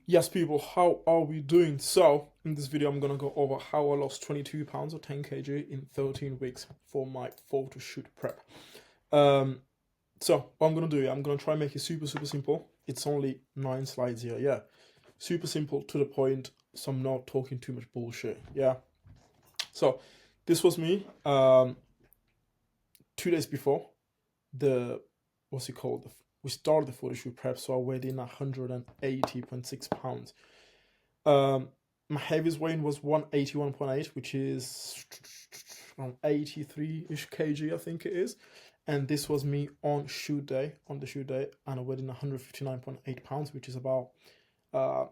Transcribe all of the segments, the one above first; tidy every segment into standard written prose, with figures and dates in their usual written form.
Yes, people, how are we doing? So, in this video, I'm gonna go over how I lost 22 pounds or 10 kg in 13 weeks for my photo shoot prep. Um, so what I'm gonna do, I'm gonna try and make it super simple. It's only 9 slides here, yeah. Super simple, to the point, so I'm not talking too much bullshit, yeah. So, this was me, 2 days before the, what's it called? We started the photo shoot prep, so I weighed in 180.6 pounds. Um, my heaviest weight was 181.8, which is around 83-ish kg, I think it is. And this was me on the shoot day, and I weighed in 159.8 pounds, which is about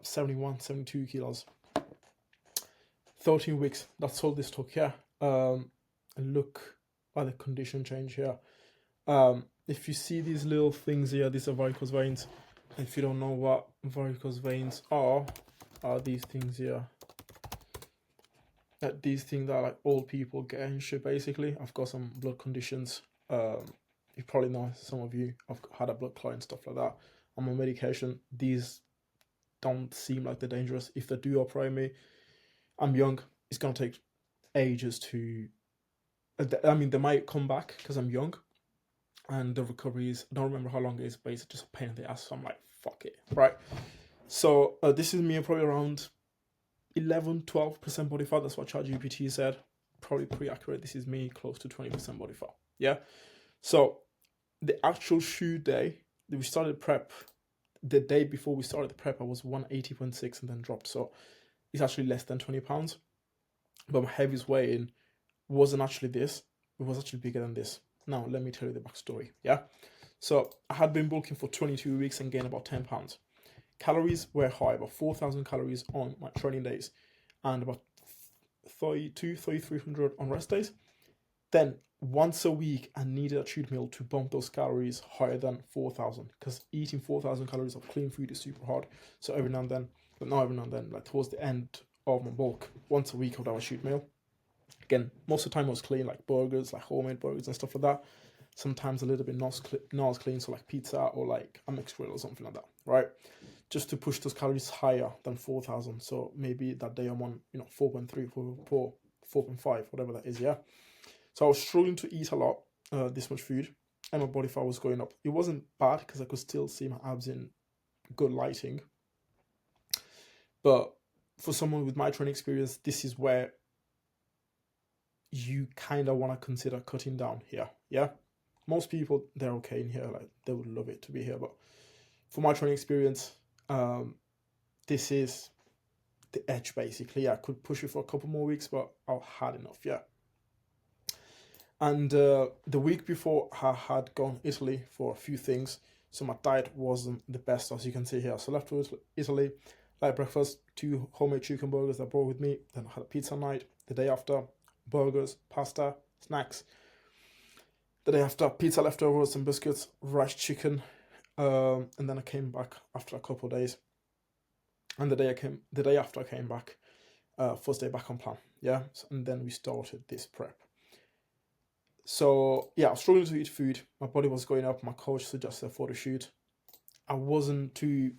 71, 72 kilos. 13 weeks, that's all this took here. And look at the condition change here. If you see these little things here, these are varicose veins. If you don't know what varicose veins are these things here. These things that like old people get and shit. Basically, I've got some blood conditions. You probably know, some of you, I've had a blood clot and stuff like that. I'm on medication. These don't seem like they're dangerous. If they do operate me, I'm young. It's gonna take ages to. I mean, they might come back because I'm young, and the recovery is. I don't remember how long it is, but it's just a pain in the ass. So I'm like, fuck it, right? So this is me probably around 11-12% body fat. That's what ChatGPT said. Probably pretty accurate. This is me close to 20% body fat. Yeah. So the actual shoot day that we started prep, the day before we started the prep, I was 180.6 and then dropped. So it's actually less than 20 pounds. But my heaviest weight in wasn't actually this. It was actually bigger than this. Now let me tell you the backstory. Yeah. So I had been bulking for 22 weeks and gained about 10 pounds. Calories were high, about 4,000 calories on my training days and about 3,300 on rest days. Then once a week, I needed a cheat meal to bump those calories higher than 4,000, because eating 4,000 calories of clean food is super hard. So every now and then, but not every now and then, like towards the end of my bulk, once a week I would have a cheat meal. Again, most of the time it was clean, like burgers, like homemade burgers and stuff like that. Sometimes a little bit not as clean, so like pizza or like a mixed grill or something like that, right? Just to push those calories higher than 4,000. So maybe that day I'm on, 4.3, 4.4, 4.5, whatever that is, yeah. So I was struggling to eat a lot, this much food, and my body fat was going up. It wasn't bad because I could still see my abs in good lighting. But for someone with my training experience, this is where you kind of want to consider cutting down here, yeah. Most people, they're okay in here, like they would love it to be here, but for my training experience, this is the edge basically. I could push it for a couple more weeks, but I've had enough, yeah. And the week before, I had gone Italy for a few things, so my diet wasn't the best, as you can see here. So left for Italy, like breakfast, 2 homemade chicken burgers I brought with me. Then I had a pizza night. The day after, burgers, pasta, snacks. The day after, pizza leftovers, some biscuits, rice chicken, and then I came back after a couple of days. And the day after I came back, first day back on plan, yeah. So, and then we started this prep. So yeah, I was struggling to eat food. My body was going up. My coach suggested a photo shoot. I wasn't too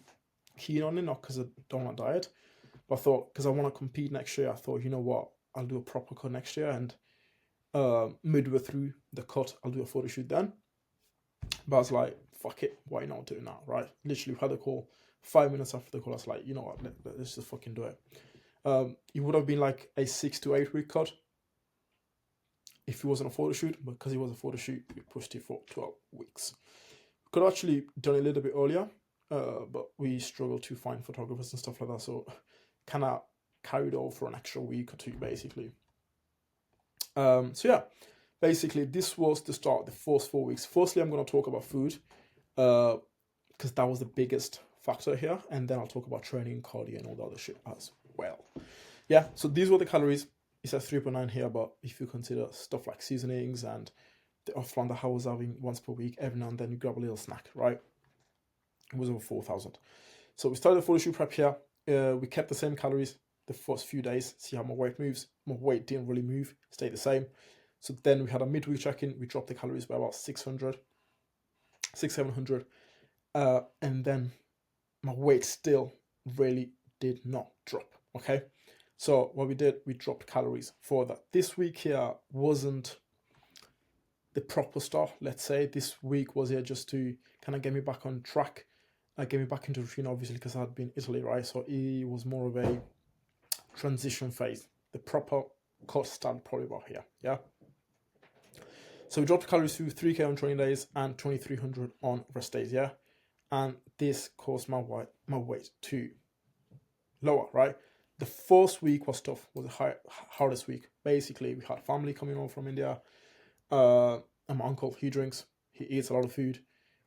keen on it, not because I don't want to diet, but I thought because I want to compete next year. I thought, you know what, I'll do a proper cut next year, and midway through the cut, I'll do a photo shoot then. But I was like, fuck it, why not do it now, right? Literally, we had the call. 5 minutes after the call, I was like, you know what, let's just fucking do it. It would have been like a 6 to 8 week cut if it wasn't a photo shoot, but because it was a photo shoot, we pushed it for 12 weeks. We could have actually done it a little bit earlier, but we struggled to find photographers and stuff like that, so kind of carried over for an extra week or two, basically. So yeah, basically this was the start, the first 4 weeks. Firstly, I'm going to talk about food, because that was the biggest factor here, and then I'll talk about training, cardio, and all the other shit as well. Yeah, so these were the calories. It says 3.9 here, but if you consider stuff like seasonings and the offline that I was having once per week, every now and then you grab a little snack, right? It was over 4,000. So we started the photo shoot prep here. We kept the same calories the first few days, see how my weight moves. My weight didn't really move, stayed the same. So then we had a midweek check-in. We dropped the calories by about 600, 700. And then my weight still really did not drop. Okay, so what we did, we dropped calories for that. This week here wasn't the proper start. Let's say this week was here just to kind of get me back on track, get me back into routine, obviously, because I had been Italy, right? So it was more of a transition phase. The proper course started probably about here, yeah. So we dropped calories through 3K on training days and 2300 on rest days, yeah. And this caused my weight to lower, right? The first week was tough, was the hardest week. Basically, we had family coming over from India. And my uncle, he eats a lot of food.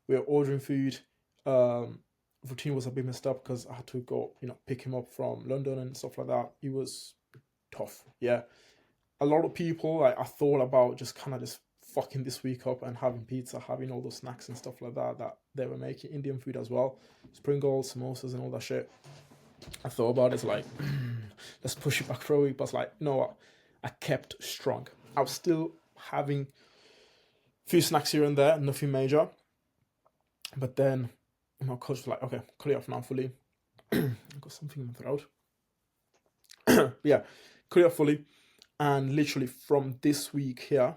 We were ordering food. Routine was a bit messed up because I had to go, pick him up from London and stuff like that. It was tough, yeah. A lot of people, I thought about just kind of just fucking this week up and having pizza, having all those snacks and stuff like that they were making, Indian food as well, spring rolls, samosas and all that shit. I thought about it, it's like, let's push it back for a week, but it's like, you know what, I kept strong. I was still having a few snacks here and there, nothing major, but then my coach was like, okay, cut it off now fully. I got something in my throat. Yeah, cut it off fully, and literally from this week here,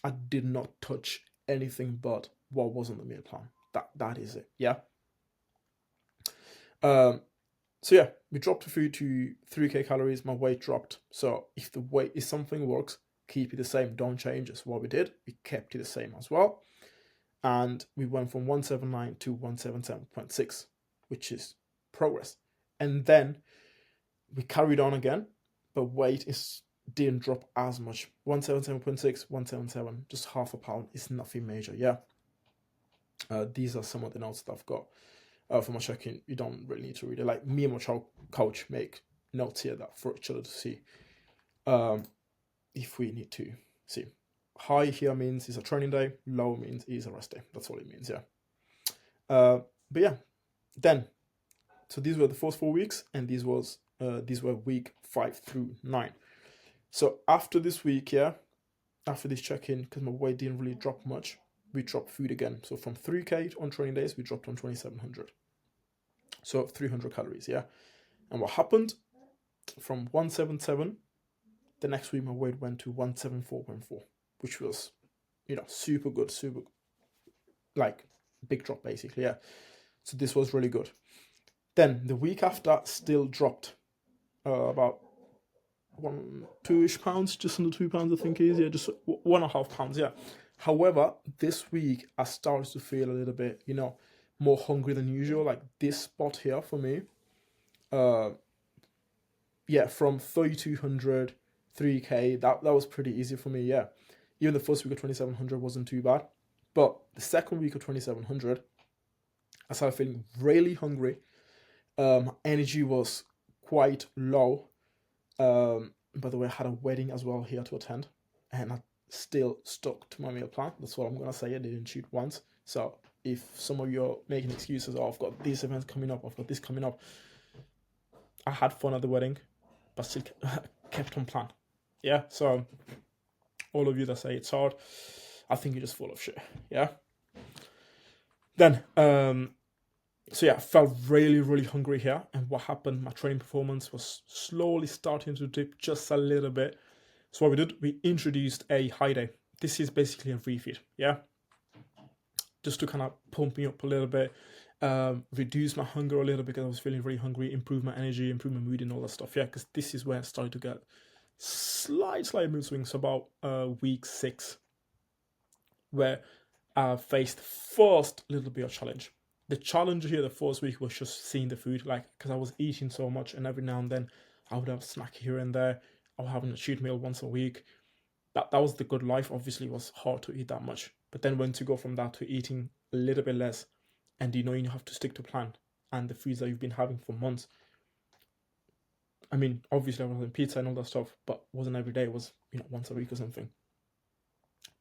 I did not touch anything but what was on the meal plan. That is it, yeah. So yeah, we dropped the food to 3K calories. My weight dropped. So if something works, keep it the same. Don't change. That's what we did. We kept it the same as well, and we went from 179 to 177.6, which is progress. And then we carried on again, but weight didn't drop as much. 177.6, 177, just half a pound. It's nothing major, yeah. These are some of the notes that I've got for my check-in. You don't really need to read it. Like, me and my coach make notes here that for each other to see if we need to see. High here means it's a training day. Low means it's a rest day. That's what it means, yeah. But yeah, then, so these were the first 4 weeks, and these were week 5 through 9. So after this week, yeah, after this check-in, because my weight didn't really drop much, we dropped food again. So from 3K on training days, we dropped on 2700. So 300 calories, yeah. And what happened? From 177, the next week my weight went to 174.4, which was, super good, like, big drop basically, yeah. So this was really good. Then the week after still dropped about 2-ish pounds, just under 2 pounds, I think it is, yeah, just 1.5 pounds, yeah. However, this week I started to feel a little bit, more hungry than usual. Like this spot here for me, yeah, from 3,200, 3K, that was pretty easy for me, yeah. Even the first week of 2,700 wasn't too bad, but the second week of 2,700, I started feeling really hungry. Energy was quite low. By the way, I had a wedding as well here to attend, and I still stuck to my meal plan. That's what I'm gonna say. I didn't cheat once. So if some of you are making excuses, oh, I've got these events coming up, I've got this coming up, I had fun at the wedding, but still kept on plan. Yeah. So all of you that say it's hard, I think you're just full of shit. Yeah. Then so yeah, I felt really, really hungry here. And what happened, my training performance was slowly starting to dip just a little bit. So what we did, we introduced a high day. This is basically a refeed, yeah? Just to kind of pump me up a little bit, reduce my hunger a little bit because I was feeling really hungry, improve my energy, improve my mood and all that stuff, yeah? Because this is where I started to get slight mood swings about week 6, where I faced the first little bit of challenge. The challenge here the first week was just seeing the food, like, because I was eating so much, and every now and then I would have a snack here and there. I was having a cheat meal once a week. That was the good life. Obviously, it was hard to eat that much. But then when to go from that to eating a little bit less, and you have to stick to plan and the foods that you've been having for months. I mean, obviously I was having pizza and all that stuff, but it wasn't every day. It was, once a week or something.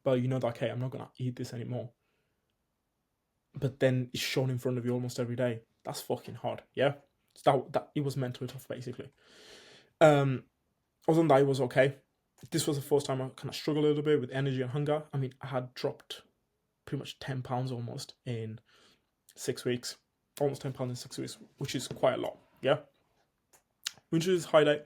But that, okay, I'm not going to eat this anymore. But then it's shown in front of you almost every day. That's fucking hard, yeah? So that it was mentally tough, basically. Other than that, it was okay. This was the first time I kind of struggled a little bit with energy and hunger. I mean, I had dropped pretty much 10 pounds almost in 6 weeks. almost 10 pounds in 6 weeks, which is quite a lot. Yeah. We introduced high day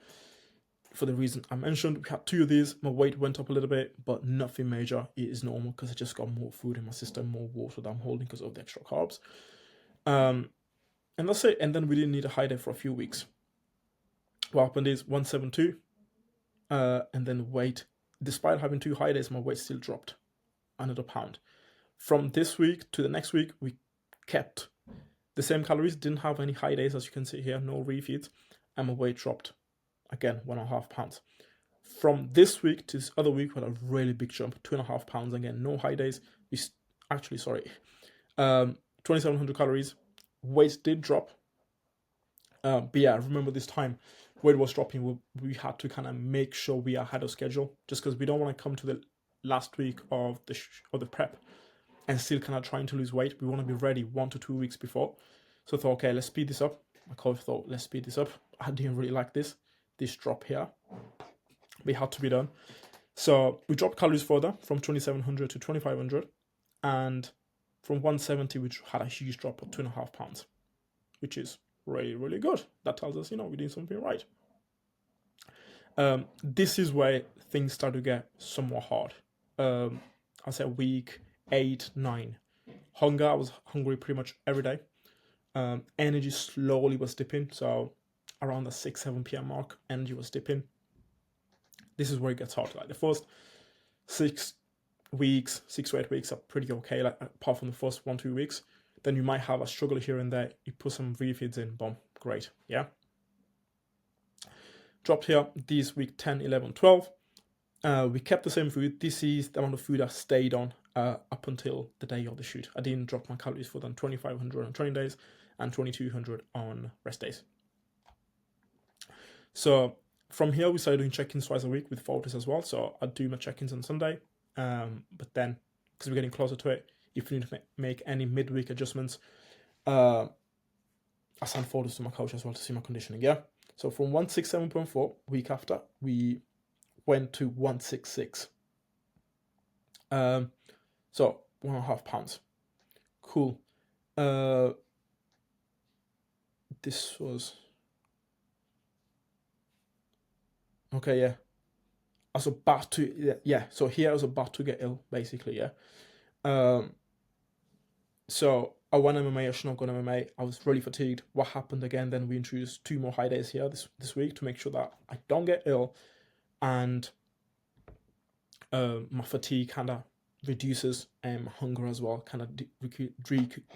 for the reason I mentioned. We had 2 of these. My weight went up a little bit, but nothing major. It is normal because I just got more food in my system, more water that I'm holding because of the extra carbs. And that's it. And then we didn't need a high day for a few weeks. What happened is 172, and then weight, despite having 2 high days, my weight still dropped another pound. From this week to the next week, we kept the same calories, didn't have any high days, as you can see here, no refeeds, and my weight dropped again 1.5 pounds. From this week to this other week, we had a really big jump, 2.5 pounds again, no high days. 2,700 calories. Weight did drop, but yeah, remember this time weight was dropping. We had to kind of make sure we are ahead of schedule, just because we don't want to come to the last week of the prep and still kind of trying to lose weight. We want to be ready 1 to 2 weeks before. So I thought, okay, let's speed this up. My coach thought, let's speed this up. I didn't really like this drop here. We had to be done. So we dropped calories further from 2,700 to 2,500, and from 170, we had a huge drop of 2.5 pounds, which is really, really good. That tells us, we're doing something right. This is where things start to get somewhat hard. I said week 8, 9. Hunger, I was hungry pretty much every day. Energy slowly was dipping. So around the 6, 7 p.m. mark, energy was dipping. This is where it gets hard. Like the first 6 to 8 weeks are pretty okay, like apart from the first 1-2 weeks. Then you might have a struggle here and there. You put some refeeds in, boom, great, yeah. Dropped here this week 10, 11, 12. We kept the same food. This is the amount of food I stayed on up until the day of the shoot. I didn't drop my calories for than 2,500 on training days and 2,200 on rest days. So from here, we started doing check-ins twice a week with photos as well. So I'd do my check-ins on Sunday. But then, because we're getting closer to it, if we need to make any midweek adjustments, I send photos to my coach as well to see my conditioning, yeah? So from 167.4, week after, we went to 166. So 1.5 pounds. Cool. This was... Okay, yeah. I was about to... Yeah, so here I was about to get ill, basically, yeah. So I won MMA, I should not go MMA. I was really fatigued. What happened again? Then we introduced 2 more high days here this week to make sure that I don't get ill, and my fatigue kind of reduces, and hunger as well kind of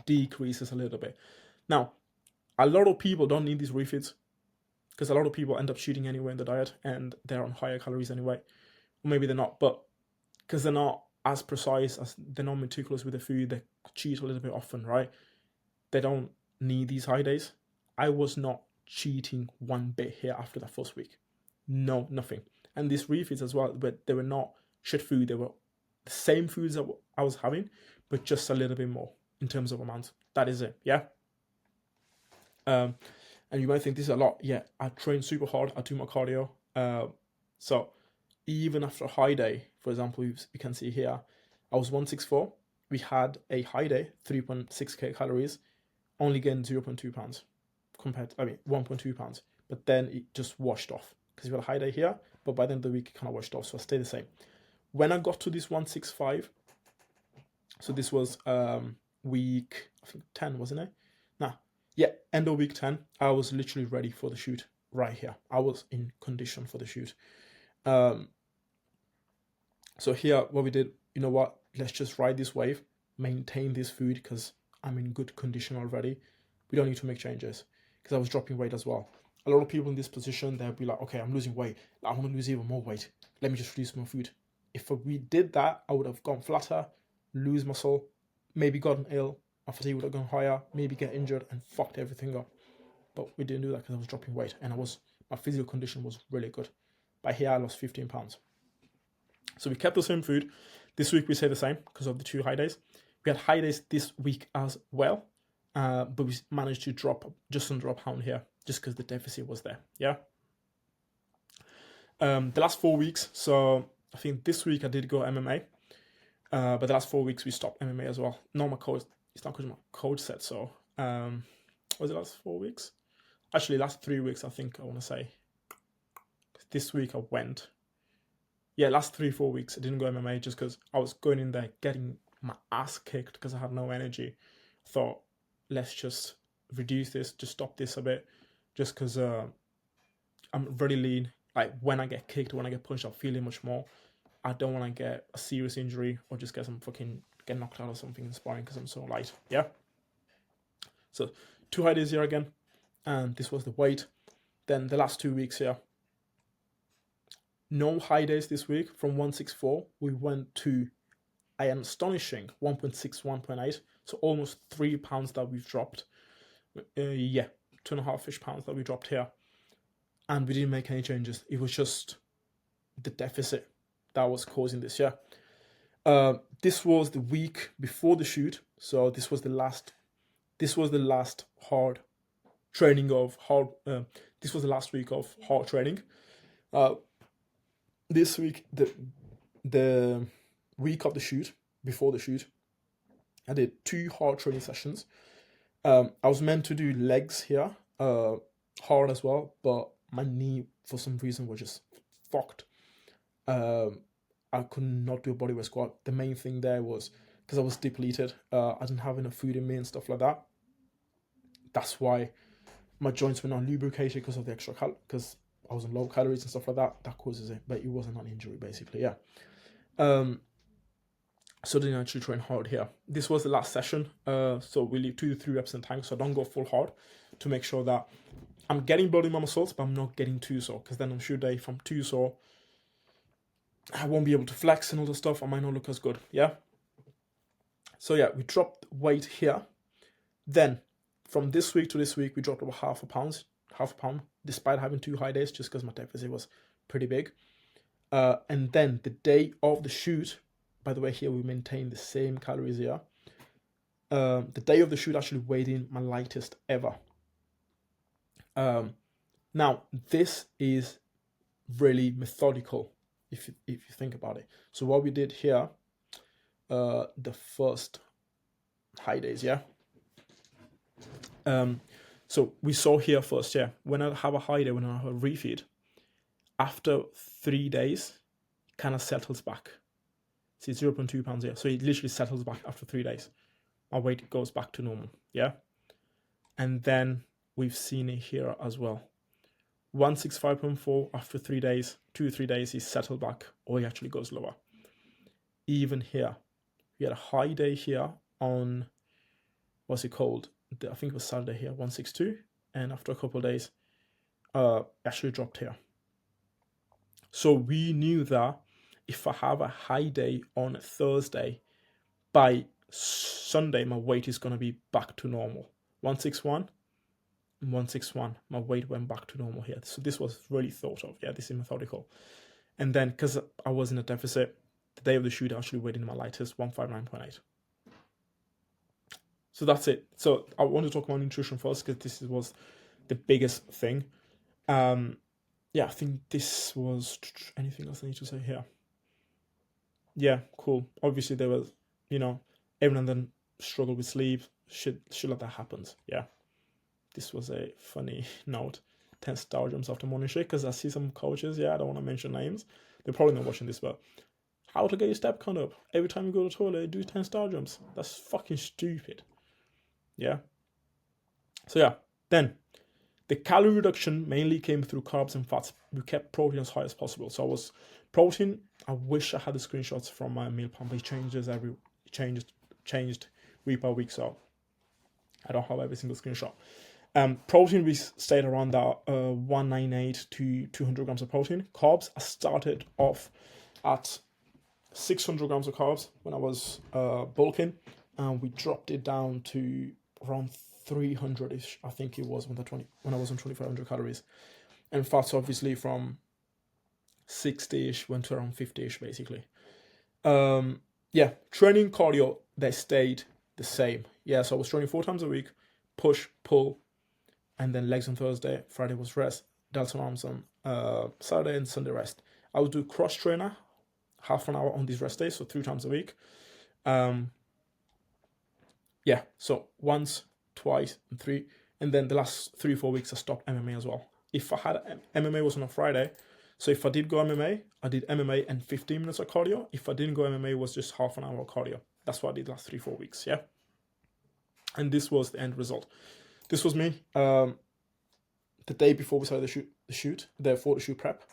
decreases a little bit. Now, a lot of people don't need these refeeds because a lot of people end up cheating anyway in the diet and they're on higher calories anyway. Or maybe they're not, but because they're not as precise, as they're not meticulous with the food, they cheat a little bit often, right? They don't need these high days. I was not cheating one bit here after that first week. No, nothing. And these refeeds as well, but they were not shit food. They were the same foods that I was having, but just a little bit more in terms of amount. That is it, yeah? And you might think this is a lot. Yeah, I train super hard. I do my cardio. So even after a high day, for example, you can see here, I was 164. We had a high day, 3.6k calories, only gained 0.2 pounds 1.2 pounds. But then it just washed off because we had a high day here, but by the end of the week, it kind of washed off. So I stayed the same. When I got to this 165, so this was week, I think 10, wasn't it? Yeah, end of week 10, I was literally ready for the shoot right here. I was in condition for the shoot. So here, what we did, you know what? Let's just ride this wave, maintain this food because I'm in good condition already. We don't need to make changes because I was dropping weight as well. A lot of people in this position, they'll be like, okay, I'm losing weight. I want to lose even more weight. Let me just reduce my food. If we did that, I would have gone flatter, lose muscle, maybe gotten ill. My fatigue would have gone higher, maybe get injured and fucked everything up. But we didn't do that because I was dropping weight and my physical condition was really good. By here, I lost 15 pounds. So we kept the same food. This week we say the same because of the 2 high days. We had high days this week as well, but we managed to drop just under a pound here just because the deficit was there, yeah? The last 4 weeks, so I think this week I did go MMA, but the last 4 weeks we stopped MMA as well. No, my coach, it's not because my coach said so. Was it last 4 weeks? Actually, last 3 weeks, I think I want to say. This week I went. Yeah, last 3-4 weeks I didn't go MMA just because I was going in there getting my ass kicked because I had no energy. I thought, let's just reduce this, just stop this a bit, just because I'm very lean. Like when I get kicked, when I get punched, I'm feeling much more. I don't want to get a serious injury or just get knocked out or something in sparring because I'm so light. Yeah. So 2 high days here again, and this was the weight. Then the last 2 weeks here, no high days this week. From 164, we went to an astonishing 1.6, 1.8. So almost 3 pounds that we've dropped. 2.5-ish pounds that we dropped here. And we didn't make any changes. It was just the deficit that was causing this. Yeah. This was the week before the shoot. So this was the last hard training of hard. This was the last week of hard training. This week, the week of the shoot, before the shoot, I did 2 hard training sessions. I was meant to do legs here, hard as well, but my knee for some reason was just fucked. I could not do a bodyweight squat. The main thing there was because I was depleted. I didn't have enough food in me and stuff like that. That's why my joints were not lubricated because of the extra because I was on low calories and stuff like that. That causes it, but it wasn't an injury basically. Yeah. So didn't actually train hard here. This was the last session. So we leave 2 to 3 reps in tank. So I don't go full hard to make sure that I'm getting blood in my muscles, but I'm not getting too sore. Because then on shoot day, if I'm too sore, I won't be able to flex and all the stuff. I might not look as good. Yeah. So yeah, we dropped weight here. Then from this week to this week, we dropped about half a pound, despite having 2 high days, just because my deficit was pretty big. And then the day of the shoot, by the way, here we maintain the same calories here. The day of the shoot, actually weighed in my lightest ever. Now this is really methodical if you think about it. So what we did here, the first high days, yeah. So we saw here first, yeah. When I have a high day, when I have a refeed, after 3 days, it kind of settles back. See, 0.2 pounds here. So it literally settles back after 3 days. My weight goes back to normal, yeah. And then we've seen it here as well. 165.4 after 3 days, 2 or 3 days, he's settled back, or he actually goes lower. Even here, we had a high day here on, what's it called? I think it was Saturday here, 162. And after a couple of days, actually dropped here. So we knew that if I have a high day on Thursday, by Sunday, my weight is going to be back to normal. 161. 161, my weight went back to normal here. So this was really thought of. Yeah, this is methodical. And then because I was in a deficit, the day of the shoot I actually weighed in my lightest, 159.8. So that's it. So I want to talk about nutrition first because this was the biggest thing. Yeah, I think this was anything else I need to say here. Yeah, cool. Obviously there was, every now and then struggle with sleep, shit like that happens. Yeah. This was a funny note. 10 star jumps after morning shake, because I see some coaches, I don't want to mention names. They're probably not watching this, but how to get your step count up. Every time you go to the toilet, do 10 star jumps. That's fucking stupid. Yeah. So yeah, then the calorie reduction mainly came through carbs and fats. We kept protein as high as possible. So protein, I wish I had the screenshots from my meal plan, but it changed week by week, so I don't have every single screenshot. Protein, we stayed around that 198 to 200 grams of protein. Carbs, I started off at 600 grams of carbs when I was bulking, and we dropped it down to around 300-ish, I think it was when I was on 2,500 calories. And fats, obviously, from 60-ish went to around 50-ish, basically. Yeah, training, cardio, they stayed the same. Yeah, so I was training 4 times a week, push, pull, and then legs on Thursday. Friday was rest, delts and arms on Saturday, and Sunday rest. I would do cross trainer, half an hour on these rest days, so 3 times a week. Yeah, so once, twice, and 3. And then the last 3-4 weeks, I stopped MMA as well. If I had MMA was on a Friday, so if I did go MMA, I did MMA and 15 minutes of cardio. If I didn't go MMA, it was just half an hour of cardio. That's what I did last 3-4 weeks, yeah? And this was the end result. This was me the day before we started the photo shoot prep.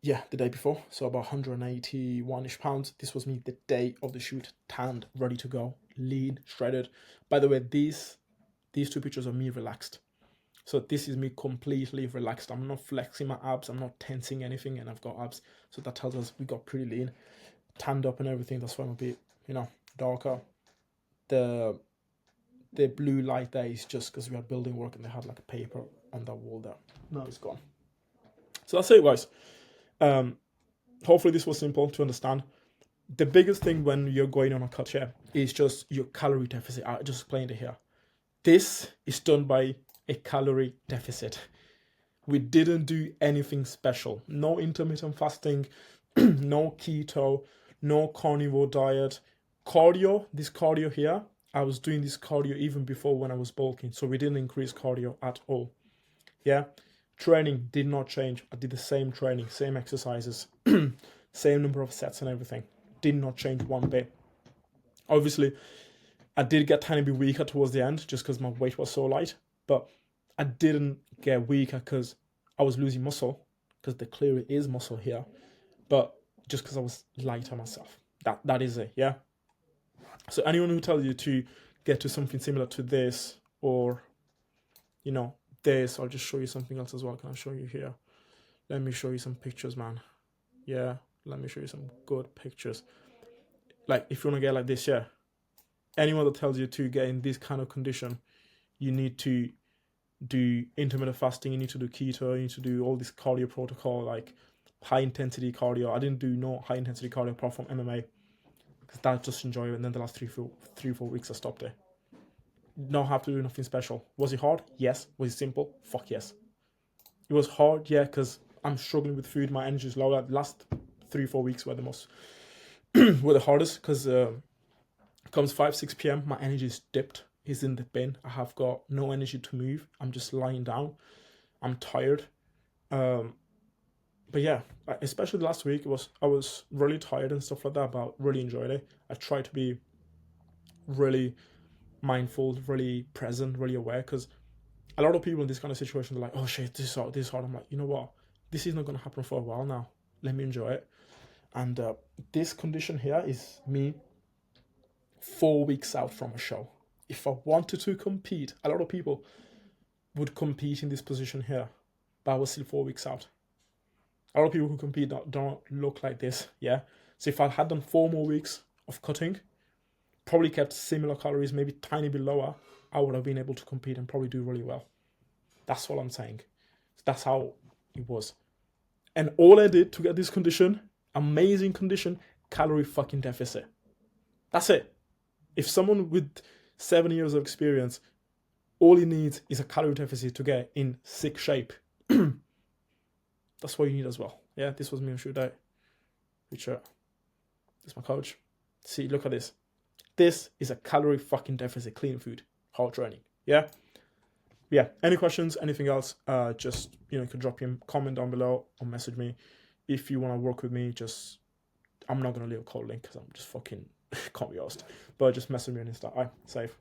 Yeah, the day before, so about 181-ish pounds. This was me the day of the shoot, tanned, ready to go, lean, shredded. By the way, these 2 pictures of me relaxed. So this is me completely relaxed. I'm not flexing my abs, I'm not tensing anything, and I've got abs. So that tells us we got pretty lean, tanned up and everything. That's why I'm a bit, darker. The blue light there is just because we had building work and they had like a paper on that wall there. Now it's gone. So that's it, guys. Hopefully this was simple to understand. The biggest thing when you're going on a cut here is just your calorie deficit. I just explained it here. This is done by a calorie deficit. We didn't do anything special. No intermittent fasting, no keto, no carnivore diet. Cardio, this cardio here, I was doing this cardio even before when I was bulking. So we didn't increase cardio at all. Yeah. Training did not change. I did the same training, same exercises, same number of sets and everything. Did not change one bit. Obviously, I did get a tiny bit weaker towards the end just because my weight was so light. But I didn't get weaker because I was losing muscle, because there clearly is muscle here. But just because I was lighter myself. That is it, yeah? So anyone who tells you to get to something similar to this or, this, I'll just show you something else as well. Can I show you here? Let me show you some pictures, man. Yeah, let me show you some good pictures. Like, if you want to get like this, yeah. Anyone that tells you to get in this kind of condition, you need to do intermittent fasting, you need to do keto, you need to do all this cardio protocol, like high intensity cardio. I didn't do no high intensity cardio apart from MMA, because that just enjoy it. And then the last 3-4 weeks I stopped it. Not have to do nothing special. Was it hard? Yes. Was it simple? Fuck yes. It was hard, yeah, because I'm struggling with food. My energy is low. The last 3-4 weeks were the most were the hardest, because comes 5-6 p.m. my energy is dipped. Is in the bin. I have got no energy to move. I'm just lying down. I'm tired. But yeah, especially last week, I was really tired and stuff like that, but really enjoyed it. I tried to be really mindful, really present, really aware, because a lot of people in this kind of situation, they're like, oh shit, this is hard. I'm like, you know what? This is not going to happen for a while now. Let me enjoy it. And this condition here is me 4 weeks out from a show. If I wanted to compete, a lot of people would compete in this position here, but I was still 4 weeks out. A lot of people who compete don't look like this, yeah? So if I had done 4 more weeks of cutting, probably kept similar calories, maybe tiny bit lower, I would have been able to compete and probably do really well. That's what I'm saying. That's how it was. And all I did to get this condition, amazing condition, calorie fucking deficit. That's it. If someone with 7 years of experience, all he needs is a calorie deficit to get in sick shape. That's what you need as well. Yeah, this was me on shoot day. Richard. This is my coach. See, look at this. This is a calorie fucking deficit, clean food, hard training. Yeah? Yeah. Any questions, anything else, just, you can drop your comment down below or message me. If you want to work with me, I'm not going to leave a call link because I'm just fucking can't be asked. But just message me on Insta. Safe.